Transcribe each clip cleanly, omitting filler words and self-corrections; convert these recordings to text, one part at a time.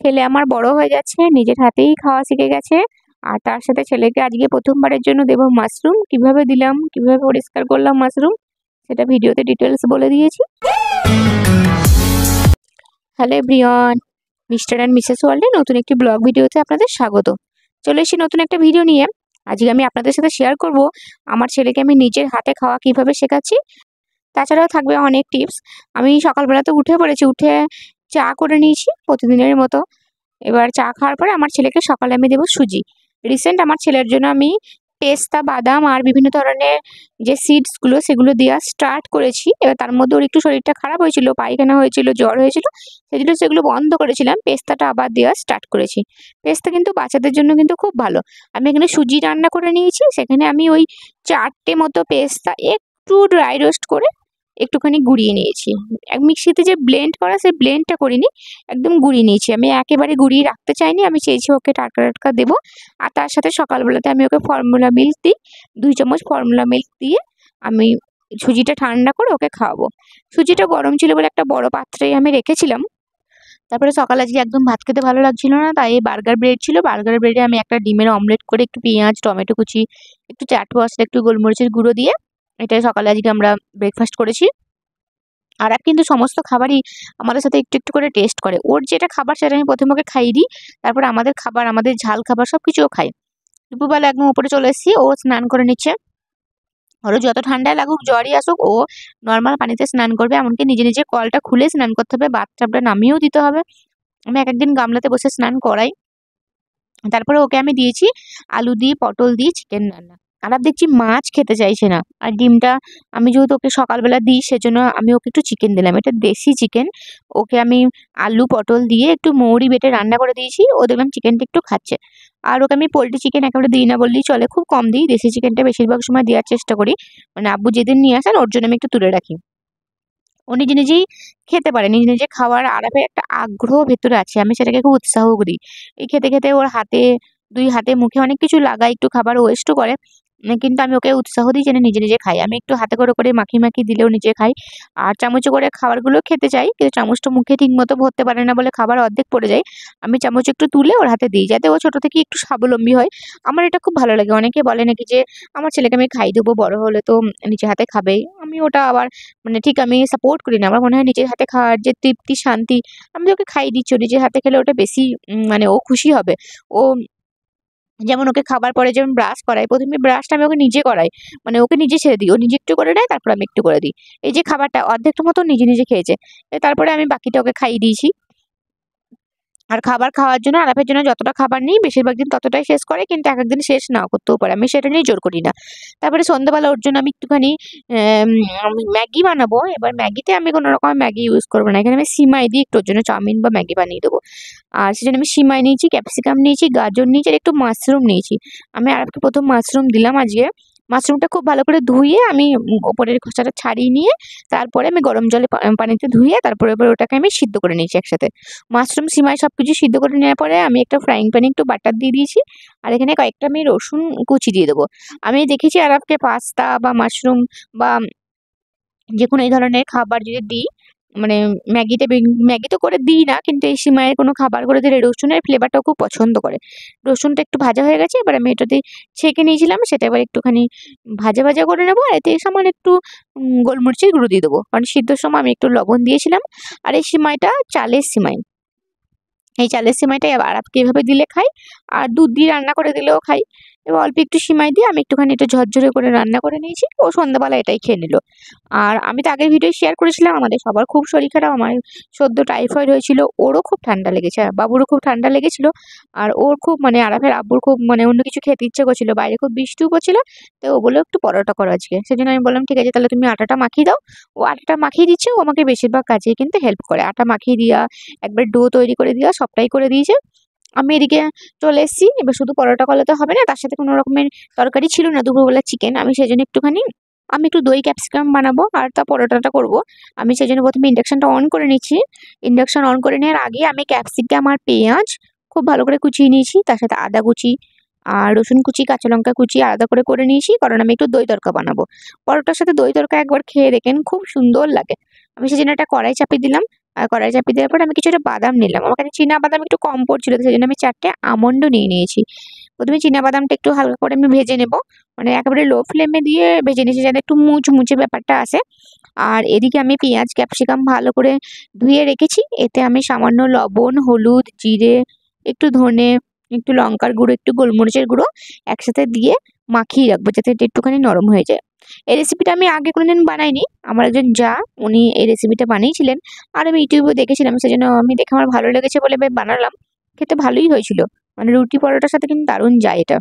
ছেলে আমার বড় হয়ে যাচ্ছে, নিজের হাতেই খাওয়া শিখে গেছে। আর তার সাথে ছেলেকে আজকে প্রথমবারের জন্য দেবো মাশরুম। কিভাবে দিলাম, কিভাবে পরিষ্কার করলাম মাশরুম, সেটা ভিডিওতে ডিটেলস বলে দিয়েছি। Hello everyone, mister and Mrs ওয়ার্ল্ডে নতুন একটি ব্লগ ভিডিওতে আপনাদের স্বাগত। চলে এসেছি নতুন একটা ভিডিও নিয়ে। আজকে আমি আপনাদের সাথে শেয়ার করব আমার ছেলেকে আমি নিজের হাতে খাওয়া কিভাবে শেখাচ্ছি। তাছাড়াও থাকবে অনেক টিপস। আমি সকালবেলা তো উঠে পড়েছি, উঠে চা করে নিয়েছি প্রতিদিনের মতো। এবার চা খাওয়ার পরে আমার ছেলেকে সকালে আমি দেবো সুজি। রিসেন্ট আমার ছেলের জন্য আমি পেস্তা বাদাম আর বিভিন্ন ধরনের যে সিডসগুলো সেগুলো দেওয়া স্টার্ট করেছি। এবার তার মধ্যে ওর একটু শরীরটা খারাপ হয়েছিল, পায়খানা হয়েছিল, জ্বর হয়েছিল, সেই জন্য সেগুলো বন্ধ করেছিলাম। পেস্তাটা আবার দেওয়া স্টার্ট করেছি। পেস্তা কিন্তু বাচ্চাদের জন্য কিন্তু খুব ভালো। আমি এখানে সুজি রান্না করে নিয়েছি, সেখানে আমি ওই 4টে মতো পেস্তা একটু ড্রাই রোস্ট করে একটুখানি গুঁড়িয়ে নিয়েছি। মিক্সিতে যে ব্লেন্ড করা, সেই ব্লেন্ডটা করিনি, একদম গুঁড়িয়ে নিয়েছি। আমি একেবারে গুঁড়িয়ে রাখতে চাইনি, আমি চেয়েছি ওকে টাটকা টাটকা দেবো। আর তার সাথে সকালবেলাতে আমি ওকে ফর্মুলা মিল্ক দিই, 2 চামচ ফর্মুলা মিল্ক দিয়ে আমি সুজিটা ঠান্ডা করে ওকে খাওয়াবো। সুজিটা গরম ছিল বলে একটা বড় পাত্রে আমি রেখেছিলাম। তারপরে সকালে আজকে একদম ভাত খেতে ভালো লাগছিল না, তাই বার্গার ব্রেড ছিল, বার্গার ব্রেডে আমি একটা ডিমের অমলেট করে একটু পেঁয়াজ, টমেটো কুচি, একটু চাট মশলা, একটু গোলমরিচের গুঁড়ো দিয়ে এটাই সকালে আজকে আমরা ব্রেকফাস্ট করেছি। আর কিন্তু সমস্ত খাবারই আমাদের সাথে একটু একটু করে টেস্ট করে। ওর যেটা খাবার সেটা আমি প্রথমে ওকে খাইয়ে দিই, তারপরে আমাদের খাবার, আমাদের ঝাল খাবার সব কিছুও খাই। দুপুরবেলা একদম উপরে চলে এসেছি, ও স্নান করে নিচ্ছে। ওরও যত ঠান্ডায় লাগুক, জ্বরই আসুক, ও নর্মাল পানিতে স্নান করবে। এমনকি নিজে নিজে কলটা খুলে স্নান করতে হবে, বাথটাবটা নামিয়েও দিতে হবে। আমি এক একদিন গামলাতে বসে স্নান করাই। তারপরে ওকে আমি দিয়েছি আলু দিয়ে, পটল দিয়ে চিকেন রান্না। আর দেখছি মাছ খেতে চাইছে না। আর ডিমটা আমি যেহেতু ওকে সকালবেলা দিই, সেজন্য আমি ওকে একটু চিকেন দিলাম। এটা দেশি চিকেন। ওকে আমি আলু পটল দিয়ে একটু মৌরি বেটে রান্না করে দিয়েছি। ও দেখলাম চিকেনটা একটু খাচ্ছে। আর ওকে আমি পোলট্রি চিকেন একেবারে দিই না বললেই চলে, খুব কম দিই। দেশি চিকেনটা বেশিরভাগ সময় দেওয়ার চেষ্টা করি। মানে আব্বু যেদিন নিয়ে আসেন ওর জন্য আমি একটু তুলে রাখি। ও নিজে নিজেই খেতে পারে, নিজে নিজে খাওয়ার আরাফে একটা আগ্রহ ভেতরে আছে, আমি সেটাকে খুব উৎসাহ করি। এই খেতে খেতে ওর হাতে, 2 হাতে মুখে অনেক কিছু লাগায়, একটু খাবার ওয়েস্টও করে। কিন্তু আমি ওকে উৎসাহ দিই যেন নিজে নিজে খাই। আমি একটু হাতে করে করে মাখিয়ে মাখিয়ে দিলেও নিজে খাই। আর চামচে করে খাবারগুলো খেতে চাই, কিন্তু চামচটা মুখে ঠিক মতো ভরতে পারে না বলে খাবার অর্ধেক পড়ে যায়। আমি চামচ একটু তুলে ওর হাতে দিই, যাতে ও ছোট থেকে একটু স্বাবলম্বী হয়। আমার এটা খুব ভালো লাগে। অনেকে বলে নাকি যে আমার ছেলেকে আমি খাইয়ে দেবো, বড় হলে তো নিজে হাতে খাবেই। আমি ওটা আবার মানে ঠিক আমি সাপোর্ট করি না। আমার মনে হয় নিজের হাতে খাওয়ার যে তৃপ্তি, শান্তি, আমি ওকে খাইয়ে দিচ্ছি, ও নিজের হাতে খেলে ওটা বেশি মানে ও খুশি হবে। ও যেমন ওকে খাবার পরে যেমন ব্রাশ করাই, ১ম এ ব্রাশটা আমি ওকে নিজে করাই। মানে ওকে নিজে ছেড়ে দিই। ও নিজে একটু করে নেয়, তারপর আমি একটু করে দিই। এই যে খাবারটা অর্ধেকটা মতো নিজে নিজে খেয়েছে। তারপরে আমি বাকিটা ওকে খাইয়ে দিয়েছি। আর খাবার খাওয়ার জন্য, আলাপের জন্য যতটা খাবার নিই বেশিরভাগ দিন ততটাই শেষ করে, কিন্তু এক একদিন শেষ নাও করতেও পারে। আমি সেটা নিয়ে জোর করি না। তারপরে সন্ধ্যাবেলা ওর জন্য আমি একটুখানি ম্যাগি বানাবো। এবার ম্যাগিতে আমি কোনো রকমের ম্যাগি ইউজ করবো না। এখানে আমি সিমাই দিয়ে একটু ওর জন্য চাউমিন বা ম্যাগি বানিয়ে দেবো। আর সেজন্য আমি সিমাই নিয়েছি, ক্যাপসিকাম নিয়েছি, গাজর নিয়েছি আর একটু মাশরুম নিয়েছি। আমি আরেকটু প্রথম মাশরুম দিলাম আজকে। মাশরুমটা খুব ভালো করে ধুয়ে আমি ওপরের খোসাটা ছাড়িয়ে নিয়ে, তারপরে আমি গরম জলে পানিতে ধুয়ে তারপরে ওটাকে আমি সিদ্ধ করে নিয়েছি একসাথে। মাশরুম, সিমাই সবকিছু সিদ্ধ করে নেওয়ার পরে আমি একটা ফ্রাইং প্যানে একটু বাটার দিয়ে দিয়েছি। আর এখানে কয়েকটা আমি রসুন কুচি দিয়ে দেবো। আমি দেখেছি আরবকে পাস্তা বা মাশরুম বা যেকোনো এই ধরনের খাবার যদি দিই, মানে ম্যাগি তো করে দিই না, কিন্তু এই সিমাইয়ের কোনো খাবার করে দিলে রসুনের ফ্লেভারটাও খুব পছন্দ করে। রসুনটা একটু ভাজা হয়ে গেছে, এবার আমি এটাতে ছেঁকে নিয়েছিলাম, সেটা এবার একটুখানি ভাজা ভাজা করে নেবো। আর এতে সামান্য একটু গোলমরিচের গুঁড়ো দিয়ে দেবো, কারণ সিদ্ধর সময় আমি একটু লবণ দিয়েছিলাম। আর এই সিমাইটা চালের সিমাই। এই চালের সিমাইটাই আবার আরবকে এভাবে দিলে খাই। আর দুধ দিয়ে রান্না করে দিলেও খাই। এবার অল্প একটু সিমাই দিয়ে আমি একটুখানি একটু ঝরঝরে করে রান্না করে নিয়েছি। ও সন্ধ্যাবেলা এটাই খেয়ে নিল। আর আমি তো আগের ভিডিও শেয়ার করেছিলাম আমাদের সবার খুব শরীর খারাপ। আমার সদ্য টাইফয়েড হয়েছিল, ওরও খুব ঠান্ডা লেগেছে, আর বাবুরও খুব ঠান্ডা লেগেছিল। আর ওর খুব মানে আরাফের আব্বুর খুব মানে অন্য কিছু খেতে ইচ্ছে করছিল, বাইরে খুব বৃষ্টিও পড়ছিল। তো ও বললো একটু পরোটা করো আজকে। সেজন্য আমি বললাম ঠিক আছে, তাহলে তুমি আটাটা মাখিয়ে দাও। ও আটাটা মাখিয়ে দিচ্ছে, ও আমাকে বেশিরভাগ কাজে কিন্তু হেল্প করে। আটা মাখিয়ে দেওয়া, একবার ডো তৈরি করে দেওয়া, সবটাই করে দিয়েছে। আমি এদিকে চলে এসেছি। এবার শুধু পরোটা করলে তো হবে না, তার সাথে কোনো রকমের তরকারি ছিল না দুপুরবেলা, চিকেন। আমি সেজন্য একটুখানি আমি একটু দই ক্যাপসিকাম বানাবো আর তা পরোটাটা করব। আমি সেজন্য প্রথমে ইন্ডাকশনটা অন করে নিচ্ছি। ইন্ডাকশন অন করে নেওয়ার আগে আমি ক্যাপসিকাম আর পেঁয়াজ খুব ভালো করে কুচিয়ে নিয়েছি, তার সাথে আদা কুচি আর রসুন কুচি, কাঁচা লঙ্কা কুচি আলাদা করে করে নিয়েছি, কারণ আমি একটু দই তড়কা বানাবো। পরোটার সাথে দই তড়কা একবার খেয়ে দেখেন, খুব সুন্দর লাগে। আমি সেজন্য একটা কড়াই চাপিয়ে দিলাম। আর কড়াই চাপিয়ে দেওয়ার পর আমি কিছুটা বাদাম নিলাম। আমার কাছে চীনা বাদাম একটু কম পড়ছিল, সেই জন্য আমি 4টে আমন্ডও নিয়ে নিয়েছি। প্রথমে চীনা বাদামটা একটু হালকা করে আমি ভেজে নেব, মানে একেবারে লো ফ্লেমে দিয়ে ভেজে নিয়েছি যাতে একটু মুচমুচে ব্যাপারটা আসে। আর এদিকে আমি পেঁয়াজ ক্যাপসিকাম ভালো করে ধুয়ে রেখেছি। এতে আমি সামান্য লবণ, হলুদ, জিরে, একটু ধনে, একটু লঙ্কার গুঁড়ো, একটু গোলমরিচের গুঁড়ো একসাথে দিয়ে মাখিয়ে রাখবো যাতে এটা একটুখানি নরম হয়ে যায়। এই রেসিপিটা আমি আগে কোনোদিন বানাইনি। আমার একজন জা, উনি এই রেসিপিটা বানিয়েছিলেন আর আমি ইউটিউবে দেখেছিলাম, সেজন্য আমি দেখে আমার ভালো লেগেছে বলে আমি বানালাম। খেতে ভালোই হয়েছিল, মানে রুটি পরোটার সাথে কিন্তু দারুণ যায় এটা।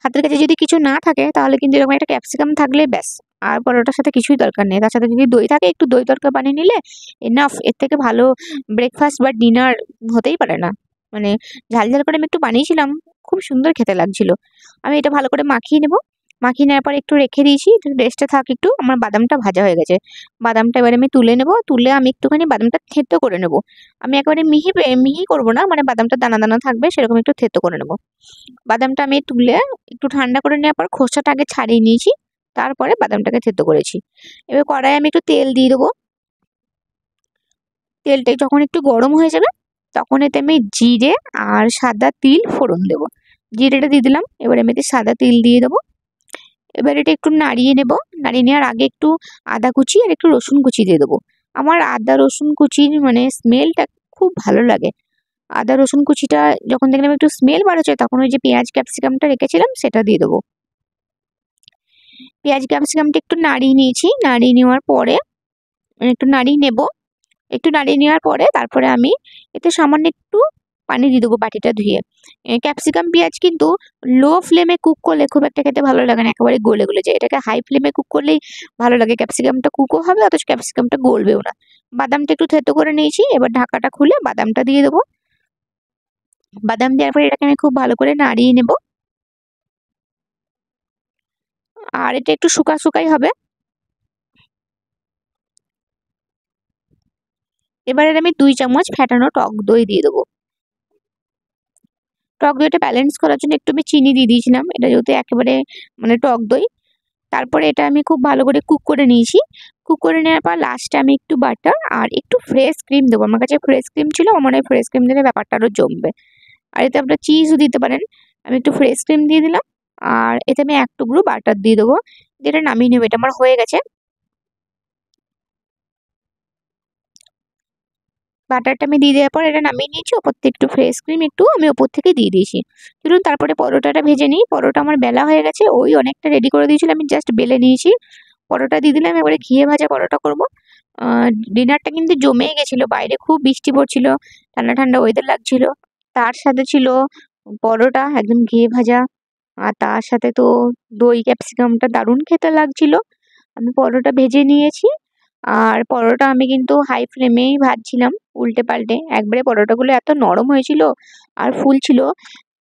হাতের কাছে যদি কিছু না থাকে তাহলে কিন্তু এরকম একটা ক্যাপসিকাম থাকলে ব্যাস, আর পরোটার সাথে কিছুই দরকার নেই। তার সাথে যদি দই থাকে একটু দই তড়কা বানিয়ে নিলে এনাফ। এর থেকে ভালো ব্রেকফাস্ট বা ডিনার হতেই পারে না। মানে ঝাল ঝাল করে আমি একটু বানিয়েছিলাম, খুব সুন্দর খেতে লাগছিল। আমি এটা ভালো করে মাখিয়ে নেব। মাখিয়ে নেওয়ার পর একটু রেখে দিয়েছি, একটু রেস্টে থাক একটু। আমার বাদামটা ভাজা হয়ে গেছে। বাদামটা এবারে আমি তুলে নেব, তুলে আমি একটুখানি বাদামটা থেতো করে নেব। আমি একেবারে মিহি মিহি করবো না, মানে বাদামটা দানা দানা থাকবে সেরকম একটু থেতো করে নেব। বাদামটা আমি তুলে একটু ঠান্ডা করে নেওয়ার পর খোসাটা আগে ছাড়িয়ে নিয়েছি, তারপরে বাদামটাকে থেতো করেছি। এবার কড়াইয়ে আমি একটু তেল দিয়ে দেবো। তেলটা যখন একটু গরম হয়ে যাবে তখন এতে আমি জিরে আর সাদা তিল ফোড়ন দেবো। জিরেটা দিয়ে দিলাম, এবার আমি এতে সাদা তিল দিয়ে দেবো। এবার এটা একটু নাড়িয়ে নেব। নাড়িয়ে নেওয়ার আগে একটু আদা কুচি আর একটু রসুন কুচি দিয়ে দেবো। আমার আদা রসুন কুচির মানে স্মেলটা খুব ভালো লাগে। আদা রসুন কুচিটা যখন দেখলাম একটু স্মেল বার হচ্ছে তখন ওই যে পেঁয়াজ ক্যাপসিকামটা রেখেছিলাম সেটা দিয়ে দেবো। পেঁয়াজ ক্যাপসিকামটা একটু নাড়িয়ে নিয়েছি, নাড়িয়ে নেওয়ার পরে একটু নাড়িয়ে নেব। একটু নাড়িয়ে নেওয়ার পরে তারপরে আমি এতে সামান্য একটু পানি দিয়ে দেবো বাটিটা ধুয়ে। ক্যাপসিকাম পেঁয়াজ কিন্তু লো ফ্লেমে কুক করলে খুব একটা খেতে ভালো লাগে না, একেবারে গলে গলে যায়। এটাকে হাই ফ্লেমে কুক করলেই ভালো লাগে, ক্যাপসিকামটা কুকও হবে অথচ ক্যাপসিকামটা গলবেও না। বাদামটা একটু থেতো করে নিয়েছি, এবার ঢাকাটা খুলে বাদামটা দিয়ে দেবো। বাদাম দেওয়ার পরে এটাকে আমি খুব ভালো করে নাড়িয়ে নেব। আর এটা একটু শুকা শুকাই হবে। এবারে আমি 2 চামচ ফ্যাটানো টক দই দিয়ে দেবো। টক দইটা ব্যালেন্স করার জন্য একটু আমি চিনি দিয়ে দিয়েছিলাম, এটা যেহেতু একেবারে মানে টক দই। তারপরে এটা আমি খুব ভালো করে কুক করে নিয়েছি। কুক করে নেওয়ার পর লাস্টে আমি একটু বাটার আর একটু ফ্রেশ ক্রিম দেবো। আমার কাছে ফ্রেশ ক্রিম ছিল, আমার মনে হয় ফ্রেশ ক্রিম দিলে ব্যাপারটা আরও জমবে। আর এতে আপনারা চিজও দিতে পারেন। আমি একটু ফ্রেশ ক্রিম দিয়ে দিলাম। আর এতে আমি 1 টুকরো বাটার দিয়ে দেবো, যেটা নামিয়ে নেবো। এটা আমার হয়ে গেছে। বাটারটা আমি দিয়ে দেওয়ার পর এটা নামিয়ে নিয়েছি। ওপর থেকে একটু ফ্রেশ ক্রিম একটু আমি ওপর থেকে দিয়ে দিয়েছি। চলুন তারপরে পরোটাটা ভেজে নিই। পরোটা আমার বেলা হয়ে গেছে, ওই অনেকটা রেডি করে দিয়েছিল, আমি জাস্ট বেলে নিয়েছি। পরোটা দিয়ে দিলাম, এবারে ঘিয়ে ভাজা পরোটা করবো। ডিনারটা কিন্তু জমেই গেছিল, বাইরে খুব বৃষ্টি পড়ছিল, ঠান্ডা ঠান্ডা ওয়েদার লাগছিল। তার সাথে ছিল পরোটা একদম ঘিয়ে ভাজা, আর তার সাথে তো দই ক্যাপসিকামটা দারুণ খেতে লাগছিল। আমি পরোটা ভেজে নিয়েছি, আর পরোটা আমি কিন্তু হাই ফ্লেমেই ভাজছিলাম উল্টে পাল্টে। একবারে পরোটাগুলো এত নরম হয়েছিল আর ফুল ছিল।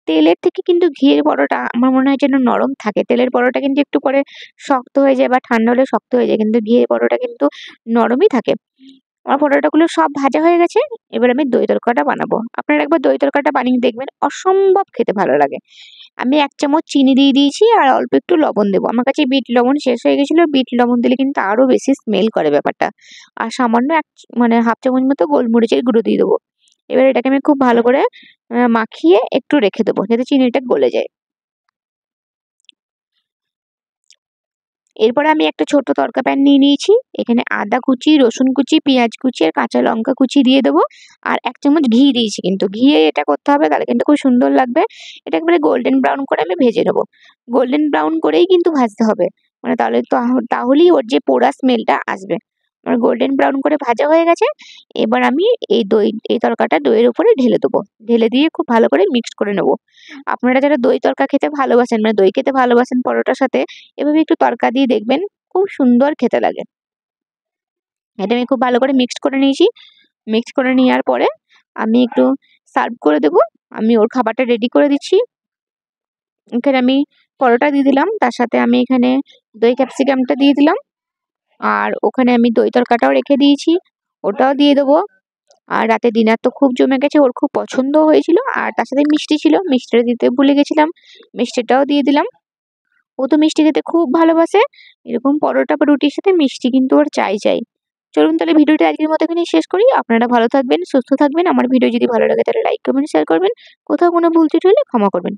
তেলের থেকে কিন্তু ঘিয়ের পরোটা আমার মনে হয় যেন নরম থাকে। তেলের পরোটা কিন্তু একটু পরে শক্ত হয়ে যায় বা ঠান্ডা হলে শক্ত হয়ে যায়, কিন্তু ঘিয়ের পরোটা কিন্তু নরমই থাকে। আমার পরোটাগুলো সব ভাজা হয়ে গেছে। এবার আমি দই তড়কাটা বানাবো। আপনারা একবার দই তড়কাটা বানিয়ে দেখবেন, অসম্ভব খেতে ভালো লাগে। আমি 1 চামচ চিনি দিয়ে দিয়েছি আর অল্প একটু লবণ দেবো। আমার কাছে বিট লবণ শেষ হয়ে গেছিলো, বিট লবণ দিলে কিন্তু আরও বেশি স্মেল করে ব্যাপারটা। আর সামান্য মানে 1/2 চামচ মতো গোলমরিচের গুঁড়ো দিয়ে দেবো। এবার এটাকে আমি খুব ভালো করে মাখিয়ে একটু রেখে দেবো যাতে চিনিটা গলে যায়। এরপরে আমি একটা ছোট তড়কা প্যান নিয়ে নিয়েছি। এখানে আদা কুচি, রসুন কুচি, পেঁয়াজ কুচি আর কাঁচা লঙ্কা কুচি দিয়ে দেবো। আর 1 চামচ ঘি দিয়েছি, কিন্তু ঘিয়ে এটা করতে হবে, তাহলে কিন্তু খুব সুন্দর লাগবে। এটা একেবারে গোল্ডেন ব্রাউন করে আমি ভেজে নেবো। গোল্ডেন ব্রাউন করেই কিন্তু ভাজতে হবে, মানে তাহলেই ওর যে পোড়া স্মেলটা আসবে। আমার গোল্ডেন ব্রাউন করে ভাজা হয়ে গেছে। এবার আমি এই তড়কাটা দইয়ের উপরে ঢেলে দেবো। ঢেলে দিয়ে খুব ভালো করে মিক্সড করে নেবো। আপনারা যারা দই তড়কা খেতে ভালোবাসেন, মানে দই খেতে ভালোবাসেন পরোটার সাথে, এভাবে একটু তড়কা দিয়ে দেখবেন, খুব সুন্দর খেতে লাগে। এটা আমি খুব ভালো করে মিক্সড করে নিয়েছি। মিক্সড করে নেওয়ার পরে আমি একটু সার্ভ করে দেবো। আমি ওর খাবারটা রেডি করে দিচ্ছি। এখানে আমি পরোটা দিয়ে দিলাম, তার সাথে আমি এখানে দই ক্যাপসিকামটা দিয়ে দিলাম। আর ওখানে আমি দই তড়কাটাও রেখে দিয়েছি, ওটাও দিয়ে দেবো। আর রাতে ডিনার তো খুব জমে গেছে, ওর খুব পছন্দ হয়েছিল। আর তার সাথে মিষ্টি ছিল, মিষ্টিটা দিতে ভুলে গেছিলাম, মিষ্টিটাও দিয়ে দিলাম। ও তো মিষ্টি খেতে খুব ভালোবাসে। এরকম পরোটা বা রুটির সাথে মিষ্টি কিন্তু ওর চাই চাই। চলুন তাহলে ভিডিওটা আজকের মতো এখানেই শেষ করি। আপনারা ভালো থাকবেন, সুস্থ থাকবেন। আমার ভিডিও যদি ভালো লাগে তাহলে লাইক, কমেন্ট, শেয়ার করবেন। কোথাও কোনো ভুল ত্রুটি হলে ক্ষমা করবেন।